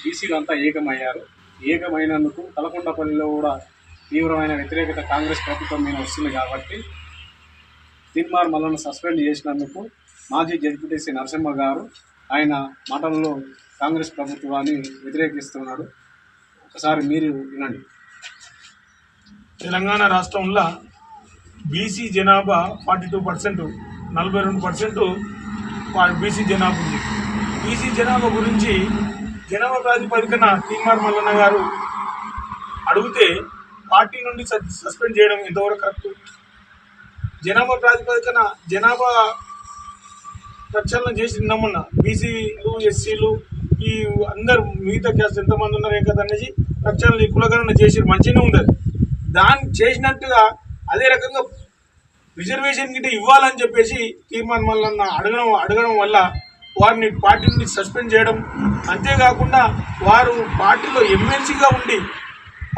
బీసీలు అంతా ఏకమయ్యారు. ఏకమైనందుకు తలకొండపల్లిలో కూడా తీవ్రమైన వ్యతిరేకత కాంగ్రెస్ ప్రభుత్వం మీద వస్తుంది. కాబట్టి తీన్మార్ మల్లన్న సస్పెండ్ చేసినందుకు మాజీ జడ్పీటీసీ నరసింహ గారు ఆయన మాటల్లో కాంగ్రెస్ ప్రభుత్వాన్ని వ్యతిరేకిస్తున్నాడు. ఒకసారి మీరు వినండి. తెలంగాణ రాష్ట్రంలో బీసీ జనాభా 42%, 42% బీసీ జనాభా ఉంది. బీసీ జనాభా గురించి జనాభా ప్రాతిపదికన తీన్మార్ మల్లన్న గారు అడిగితే పార్టీ నుండి సస్పెండ్ చేయడం ఎంతవరకు కరెక్ట్? జనాభా ప్రాతిపదికన జనాభా ప్రక్షాళన చేసి నమ్మన్నా బీసీలు, ఎస్సీలు, ఈ అందరు మిగతా క్యాస్ట్ ఎంతమంది ఉన్నారు ఏం కదా అనేది ప్రక్షాళన కులగణన చేసి మంచిగానే ఉంది. దాన్ని చేసినట్టుగా అదే రకంగా రిజర్వేషన్ గిట్ట ఇవ్వాలని చెప్పేసి తీర్మానం మల్లన్న అడగడం వల్ల వారిని పార్టీ నుండి సస్పెండ్ చేయడం, అంతేకాకుండా వారు పార్టీలో ఎమ్మెల్సీగా ఉండి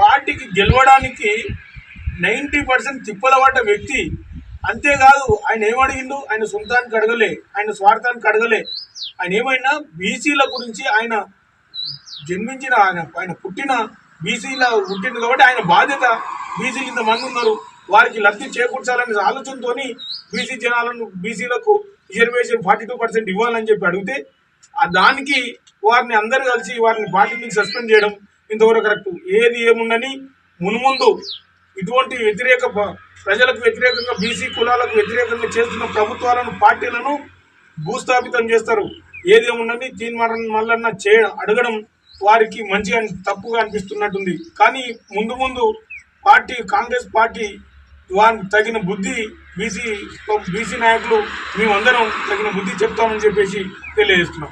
పార్టీకి గెలవడానికి 90% తిప్పలబడ్డ వ్యక్తి. అంతేకాదు ఆయన ఏమడిగిండు, ఆయన సొంతానికి అడగలే, ఆయన స్వార్థానికి అడగలే. ఆయన ఏమైనా బీసీల గురించి ఆయన జన్మించిన ఆయన పుట్టిన బీసీల పుట్టింది కాబట్టి ఆయన బాధ్యత. బీసీలు ఇంతమంది ఉన్నారు, వారికి లబ్ధి చేకూర్చాలనే ఆలోచనతో బీసీ జనాలను బీసీలకు రిజర్వేషన్ 42% ఇవ్వాలని చెప్పి అడిగితే దానికి వారిని అందరూ కలిసి వారిని పార్టీ నుంచి సస్పెండ్ చేయడం ఇంతవరకు కరెక్ట్. ఏది ఏముండని మున్ముందు ఇటువంటి ప్రజలకు వ్యతిరేకంగా బీసీ కులాలకు వ్యతిరేకంగా చేస్తున్న ప్రభుత్వాలను, పార్టీలను భూస్థాపితం చేస్తారు. ఏదేముండని తీన్మార్ మల్లన్న అడగడం వారికి మంచిగా తప్పుగా అనిపిస్తున్నట్టుంది. కానీ ముందు కాంగ్రెస్ పార్టీ వారికి తగిన బుద్ధి బీసీ నాయకులు మేమందరం తగిన బుద్ధి చెప్తామని చెప్పేసి తెలియజేస్తున్నాం.